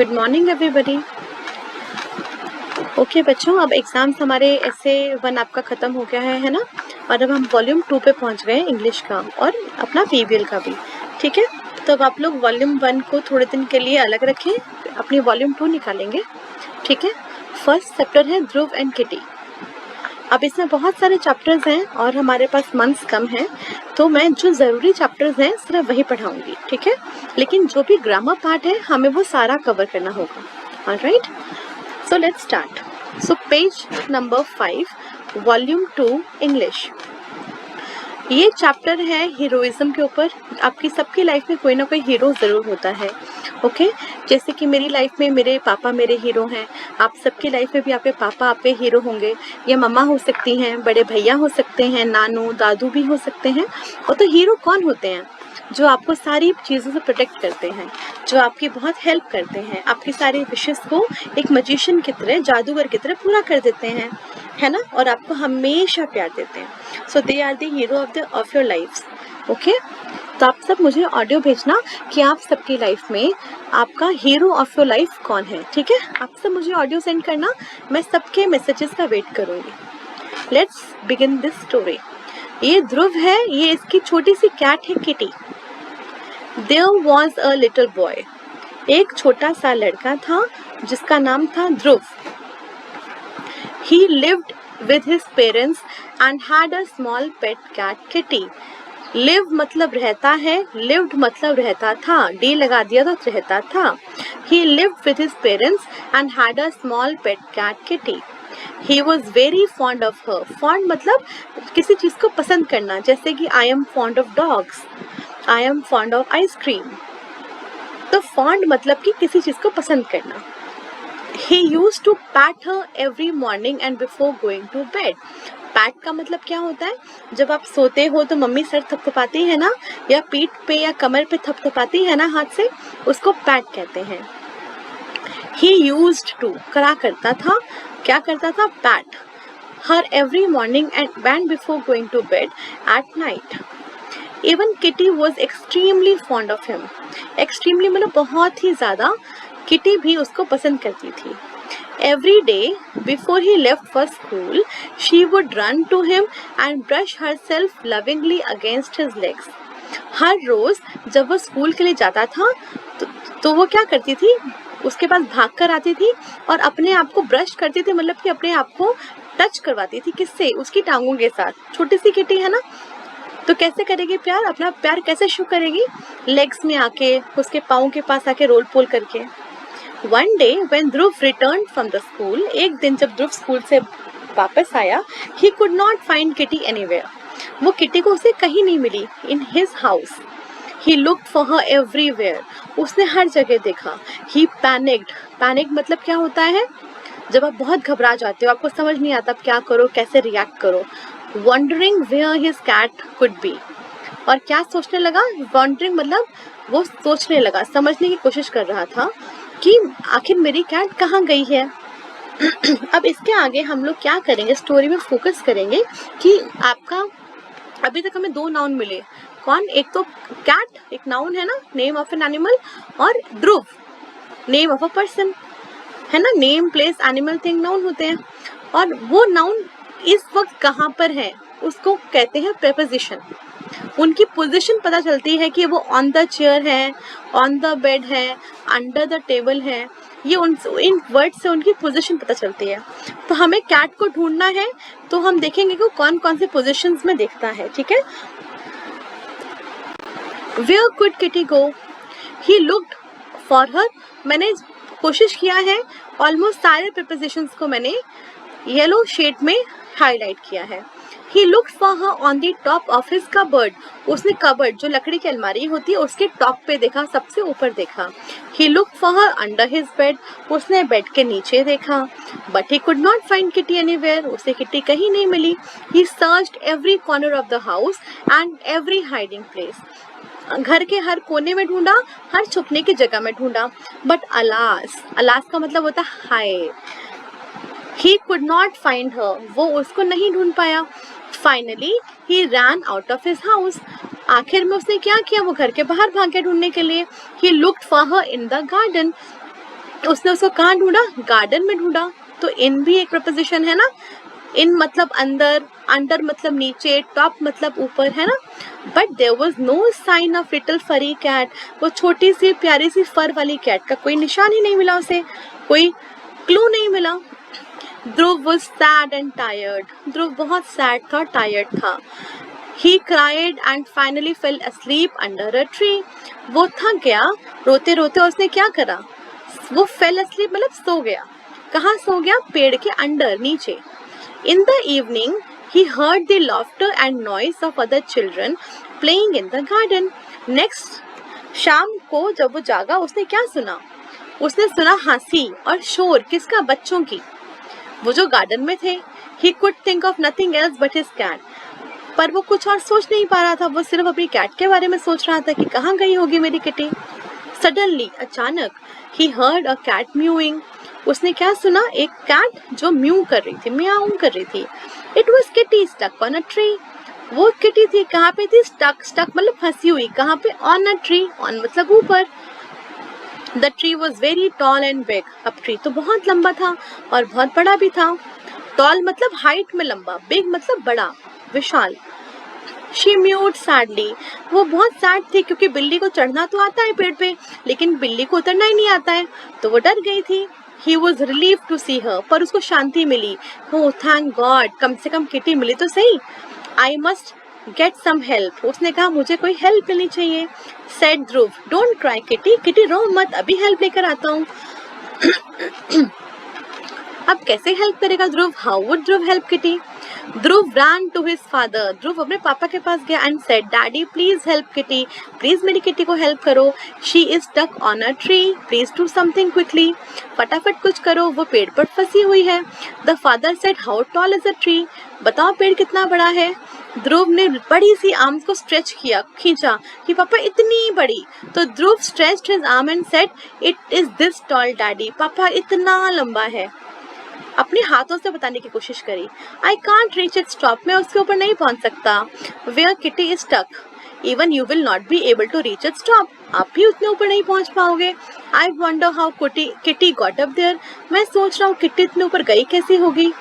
Good morning everybody. Okay बच्चों, अब exams हमारे ऐसे 1 आपका ख़त्म हो गया है ना, और अब हम वॉल्यूम 2 पे पहुंच गए इंग्लिश का और अपना पीवीएल का भी। ठीक है, तो अब आप लोग वॉल्यूम 1 को थोड़े दिन के लिए अलग रखें, अपनी वॉल्यूम 2 निकालेंगे। ठीक है, फर्स्ट चैप्टर है ध्रुव एंड किटी। अब इसमें बहुत सारे चैप्टर्स हैं और हमारे पास मंथ्स कम हैं, तो मैं जो ज़रूरी चैप्टर्स हैं सिर्फ वही पढ़ाऊंगी। ठीक है, लेकिन जो भी ग्रामर पार्ट है हमें वो सारा कवर करना होगा। Alright, so let's start. So page number 5, volume 2 English. ये चैप्टर है हीरोइज्म के ऊपर। आपकी सबकी लाइफ में कोई ना कोई हीरो ज़रूर होता है। ओके, जैसे कि मेरी लाइफ में मेरे पापा मेरे हीरो हैं, आप सबकी लाइफ में भी आपके पापा आपके हीरो होंगे, या मम्मा हो सकती हैं, बड़े भैया हो सकते हैं, नानू दादू भी हो सकते हैं। और तो हीरो कौन होते हैं? जो आपको सारी चीज़ों से प्रोटेक्ट करते हैं, जो आपकी बहुत हेल्प करते हैं, आपकी सारी विशेस को एक मैजिशियन की तरह, जादूगर की तरह पूरा कर देते हैं, है ना, और आपको हमेशा प्यार देते हैं। So they are the hero of your lifes. Okay, तो आप सब मुझे ऑडियो भेजना कि आप सबकी लाइफ में आपका हीरो ऑफ योर लाइफ कौन है। ठीक है, आप सब मुझे ऑडियो सेंड करना, मैं सबके मैसेजेस का वेट करूँगी। Let's begin this story. ये ध्रुव है, ये इसकी छोटी सी कैट है kitty. There was a little boy. एक छोटा सा लड़का था जिसका नाम था ध्रुव। He lived with his parents and had a small pet cat kitty. Live मतलब रहता है, lived मतलब रहता था, डी लगा दिया तो रहता था। He lived with his parents and had a small pet cat kitty. He was very fond of her. Fond मतलब किसी चीज़ को पसंद करना, जैसे कि I am fond of dogs. I am fond of ice cream. तो fond मतलब कि किसी चीज़ को पसंद करना। He used to pat her every morning and before going to bed. PAT का मतलब क्या होता है? जब आप सोते हो तो मम्मी सर थपथपाती है ना, या पीठ पे या कमर पे थपथपाती है ना हाथ से, उसको पैट कहते हैं। He used to करा करता था, क्या करता था? PAT her every morning and before going to bed at night. Even Kitty was extremely fond of him. Extremely मतलब बहुत ही ज़्यादा, किटी भी उसको पसंद करती थी। Every day before he left for school, she would run to him and brush herself lovingly against his legs. हर रोज़ जब वो स्कूल के लिए जाता था तो वो क्या करती थी? उसके पास भाग कर आती थी और अपने आप को ब्रश करती थी, मतलब कि अपने आप को टच करवाती थी। किससे? उसकी टांगों के साथ। छोटी सी किटी है ना, तो कैसे करेगी प्यार? अपना प्यार कैसे शो करेगी? लेग्स में आके, उसके पाँव के पास आके रोल पोल करके। One day when Dhruv return from the school, एक दिन जब ध्रुव स्कूल से वापस आया, he could not find Kitty anywhere. वो किटी को उसे कहीं नहीं मिली। In his house he looked for her everywhere. उसने हर जगह देखा। ही पैनिक्ड। पैनिक मतलब क्या होता है? जब आप बहुत घबरा जाते हो, आपको समझ नहीं आता क्या करो, कैसे रिएक्ट करो। Wondering where his cat could be. और क्या सोचने लगा? Wondering मतलब वो सोचने लगा, समझने की कोशिश कर रहा था कि आखिर मेरी कैट कहाँ गई है। अब इसके आगे हम लोग क्या करेंगे, स्टोरी में फोकस करेंगे कि आपका अभी तक हमें 2 नाउन मिले। कौन? एक तो कैट एक नाउन है ना, नेम ऑफ एन एनिमल, और ध्रुव नेम ऑफ अ पर्सन है ना। Name, place, animal, thing noun होते हैं, और वो नाउन इस वक्त कहाँ पर है उसको कहते हैं प्रेपोजिशन। उनकी पोजीशन पता चलती है कि वो ऑन द चेयर है, ऑन द बेड है, अंडर द टेबल है। ये इन वर्ड से उनकी पोजीशन पता चलती है। तो हमें कैट को ढूंढना है, तो हम देखेंगे कि कौन कौन से पोजीशंस में देखता है। ठीक है, where could Kitty go? He looked for her. मैंने कोशिश किया है, ऑलमोस्ट सारे प्रेपोजिशंस को मैंने येलो शेड में हाईलाइट किया है। He looked for her on the top of his cupboard. उसने कबर्ड, जो लकड़ी की अलमारी होती है, उसके टॉप पे देखा, सबसे ऊपर देखा। He looked for her under his bed. उसने बेड के नीचे देखा। But he could not find Kitty anywhere. उसे किटी कहीं नहीं मिली। He searched every corner of the house and every hiding place. घर के हर कोने में ढूंढा, हर छुपने की जगह में ढूंढा। But alas, alas का मतलब होता है हाय। He could not find her. वो उसको नहीं ढूंढ पाया। Finally, he ran out of his house. आखिर में उसने क्या किया? वो घर के बाहर भाग गया ढूंढने के लिए। He looked for her in the garden. उसने उसको कहाँ ढूंढा? गार्डन में ढूंढा। तो इन भी एक प्रपोजिशन है ना, इन मतलब अंदर, अंडर मतलब नीचे, टॉप मतलब ऊपर, है ना। But there was no sign of little furry cat, वो छोटी सी प्यारी सी फर वाली कैट का कोई निशान ही नहीं मिला उसे, कोई क्लू नहीं मिला। ध्रुव was sad and tired, ध्रुव बहुत सैड था, टायर्ड था। He cried and finally fell asleep under a tree, वो थक गया, रोते रोते उसने क्या करा? वो fell asleep मतलब सो गया। कहाँ सो गया? पेड़ के अंडर, नीचे। In the evening, he heard the laughter and noise of other children playing in the garden. Next, शाम को जब वो जागा उसने क्या सुना? उसने सुना हंसी और शोर, किसका? बच्चों की, वो जो गार्डन में थे। He could think of nothing else but his cat. पर वो कुछ और सोच नहीं पा रहा था, वो सिर्फ अपनी कैट के बारे में सोच रहा था कि कहाँ गई होगी मेरी किटी। Suddenly, अचानक, he heard a cat mewing. उसने क्या सुना? एक कैट जो म्यू कर रही थी, म्याऊं कर रही थी। It was Kitty stuck on a tree. वो किटी थी, कहाँ पे थी? Stuck, stuck मतलब फंसी हुई, कहाँ पे? On a tree, on मतलब ऊपर। The tree was very tall and big. अब ट्री तो बहुत लंबा था और बहुत बड़ा भी था। Tall मतलब हाइट में लंबा, big मतलब बड़ा, विशाल। She mewed sadly. वो बहुत सैड थी क्योंकि बिल्ली को चढ़ना तो आता है पेड़ पे, लेकिन बिल्ली को उतरना ही नहीं आता है, तो वो डर गई थी। He was relieved to see her. पर उसको शांति मिली। Oh, thank God, कम से कम किटी मिली तो सही। I must get some help. उसने कहा मुझे कोई हेल्प लेनी चाहिए। Said Dhruv, Don't cry Kitty. Kitty रो मत, अभी हेल्प लेकर आता हूँ। अब कैसे हेल्प करेगा ध्रुव? How would Dhruv help kitty? Dhruv ran to his father. ध्रुव अपने पापा के पास गया and said, Daddy, please help Kitty. Please मेरी किटी को हेल्प करो। She is stuck on a tree. Please do something quickly. फटाफट कुछ करो, वो पेड़ पर फंसी हुई है। The father said, How tall is a tree? बताओ पेड़ कितना बड़ा है? ध्रुव ने बड़ी सी आर्म्स को स्ट्रेच किया, खींचा कि पापा इतनी बड़ी। तो ध्रुव stretched his arm and said, It is this tall, Daddy. पापा इतना लंबा है। अपने हाथों से बताने की कोशिश करी। I can't reach its top. मैं उसके ऊपर नहीं पहुंच सकता। Where Kitty is stuck. Even you will not be able to reach its top. आप भी उतने ऊपर नहीं पहुंच पाओगे। I wonder how Kitty got up there. मैं सोच रहा हूँ किट्टी इतने ऊपर गई कैसी होगी।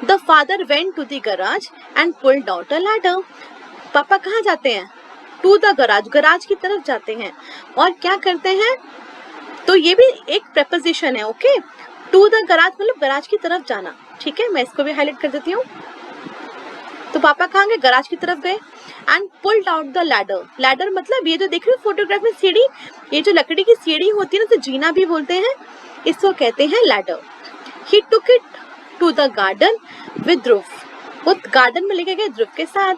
The father went to the garage and pulled out a ladder. पापा कहाँ जाते हैं? To the garage. गराज की तरफ जाते हैं और क्या करते हैं? तो ये भी एक preposition है, ओके? टू द गराज मतलब गराज की तरफ जाना, ठीक है। मैं इसको भी हाईलाइट कर देती हूँ। तो पापा कहाँ गए? गराज की तरफ गए। And pulled out the ladder. Ladder मतलब ये जो देख रहे हो फोटोग्राफ में सीढ़ी, ये जो लकड़ी की सीढ़ी होती है ना, तो जीना भी बोलते हैं, इसको कहते हैं ladder. He took it to the garden with Dhruv. वो गार्डन में लेके गए ध्रुव के साथ।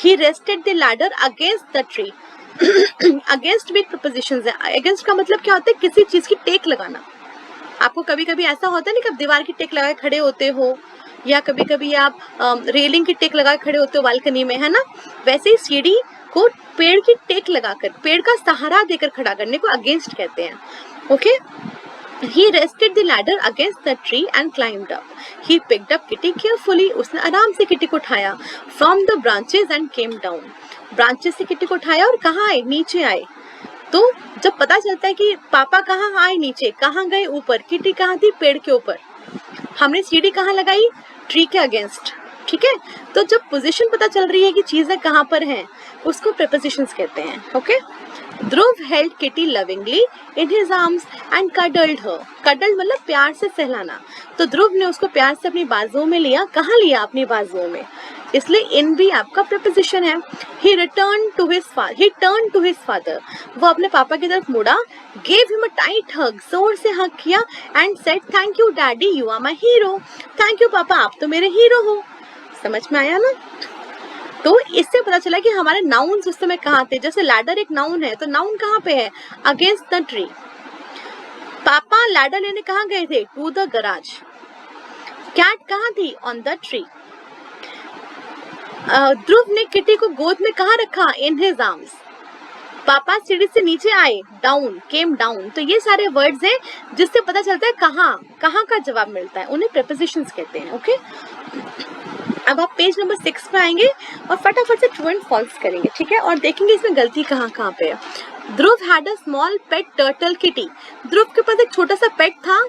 He rested the ladder against the tree. Against भी प्रपोजिशंस है। अगेंस्ट का मतलब क्या होता है? किसी चीज की टेक लगाना। आपको कभी कभी ऐसा होता है ना कि आप दीवार की टेक लगा के खड़े होते हो, या कभी कभी आप रेलिंग की टेक लगा के खड़े होते हो बालकनी में, है ना। वैसे ही सीढ़ी को पेड़ की टेक लगाकर, पेड़ का सहारा देकर खड़ा करने को अगेंस्ट कहते हैं, okay. He rested the ladder against the tree and climbed up. He picked up Kitty carefully. उसने आराम से किटी को उठाया। From the branches and came down. Branches से किटी को उठाया और कहाँ आए? नीचे आए। तो जब पता चलता है कि पापा कहाँ आए नीचे, कहाँ गए ऊपर, किटी कहाँ थी? पेड़ के ऊपर। हमने सीढ़ी कहाँ लगाई? ट्री के अगेंस्ट, ठीक है। तो जब पोजीशन पता चल रही है कि चीजें कहाँ पर हैं, उसको प्रीपोजिशंस कहते हैं, okay. Dhruv held kitty lovingly in his arms and cuddled her. Cuddled मतलब प्यार से सहलाना। तो ध्रुव ने उसको प्यार से अपनी बाजुओं में लिया। कहाँ लिया? अपनी बाजुओं में, इसलिए इन भी आपका प्रीपोजिशन है। He turned to his father. वो अपने पापा की तरफ मुड़ा। Gave him a tight hug. जोर से हग किया and said, Thank you daddy, you are my hero. Thank you पापा, आप तो मेरे हीरो हो। समझ में आया ना? तो इससे पता चला कि हमारे नाउन्स उस समय कहाँ थे। जैसे लैडर एक नाउन है, तो नाउन कहाँ पे है? Against the tree. पापा लैडर लेने कहाँ गए थे? To the garage. कैट कहाँ थी? On the tree. ध्रुव ने किटी को गोद में कहाँ रखा? In his arms. पापा सीढ़ी से नीचे आए, डाउन, केम डाउन। तो ये सारे वर्ड्स हैं जिससे पता चलता है कहाँ कहाँ का जवाब मिलता है, उन्हें प्रीपोजिशंस कहते हैं, ओके। अब आप पेज नंबर 6 पे आएंगे और फटाफट से ट्रू एंड फॉल्स करेंगे, ठीक है, और देखेंगे इसमें गलती कहाँ कहाँ पे है। Dhruv had a small pet turtle Kitty. Dhruv के पास एक छोटा सा पेट था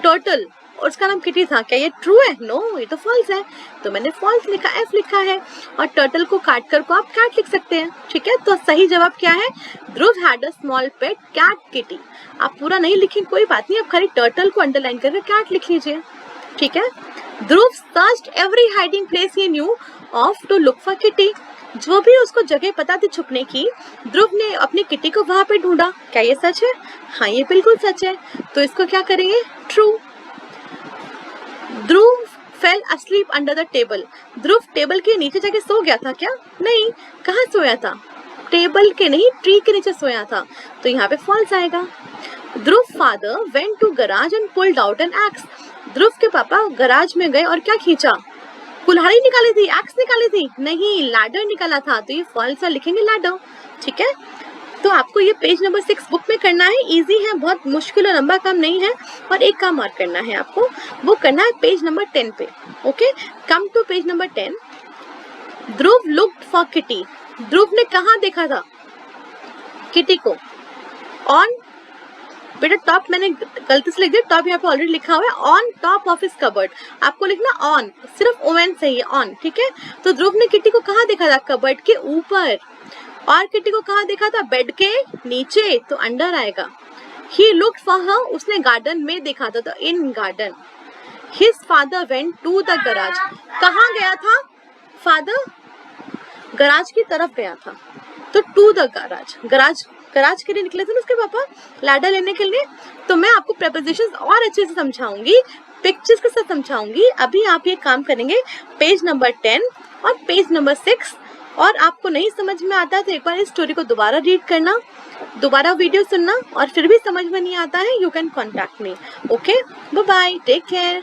टर्टल और उसका नाम किटी था। क्या ये ट्रू है? नो, ये तो फॉल्स है। तो मैंने फॉल्स लिखा, एफ लिखा है। और टर्टल को काट कर को आप कैट लिख सकते हैं। ठीक है, तो सही जवाब क्या है? Dhruv had a small pet cat Kitty. आप पूरा नहीं लिखें कोई बात नहीं, आप खाली टर्टल को अंडरलाइन करके कैट लिख लीजिए। ठीक है। Dhruv searched every hiding place he knew of to look for Kitty. जो भी उसको जगह पता थी छुपने की, ध्रुव ने अपनी किटी को वहां पे ढूंढा। क्या ये सच है? हाँ, ये बिल्कुल सच है। तो इसको क्या करेंगे? True. Dhruv fail asleep under the table. Dhruv table के नीचे जाके सो गया था क्या? नहीं। कहाँ सोया था? टेबल के नहीं, ट्री के नीचे सोया था। तो यहाँ पे फॉल्स आएगा। Dhruv father went to garage and pulled out an axe. Dhruv के पापा गराज में गए और क्या खींचा? कुल्हाड़ी निकाली थी, एक्स निकाली थी? नहीं, लैडर निकाला था। तो ये फॉल्स है, लिखेंगे लैडर। ठीक है, तो आपको ये पेज नंबर 6 बुक में करना है। इजी है, बहुत मुश्किल और लंबा काम नहीं है। और एक काम और करना है आपको, वो करना है पेज नंबर 10 पे। Okay, come to page number 10। Dhruv looked for Kitty. Dhruv ने कहाँ देखा था किटी को? ऑन, बेटा टॉप मैंने गलती से लिख दिया, टॉप यहाँ पे ऑलरेडी लिखा हुआ है, on top of his cupboard. आपको लिखना ऑन, सिर्फ ओएन सही है, ऑन। ठीक है, तो ध्रुव ने किटी को कहाँ देखा था? कबर्ड के ऊपर। और किटी को कहाँ देखा था? बेड के नीचे, तो अंडर आएगा। ही लुक्ड फॉर हर, उसने गार्डन में देखा था, तो in garden. His father went to the garage. कहाँ गया था फादर? गराज की तरफ गया था, तो टू द गराज। गराज के लिए निकले थे ना उसके पापा, लैडर लेने के लिए। तो मैं आपको प्रेपोजिशंस और अच्छे से समझाऊंगी, पिक्चर्स के साथ समझाऊंगी। अभी आप ये काम करेंगे पेज नंबर 10 और पेज नंबर 6। और आपको नहीं समझ में आता है तो एक बार इस स्टोरी को दोबारा रीड करना, दोबारा वीडियो सुनना, और फिर भी समझ में नहीं आता है, you can contact me. Okay, bye bye, take care.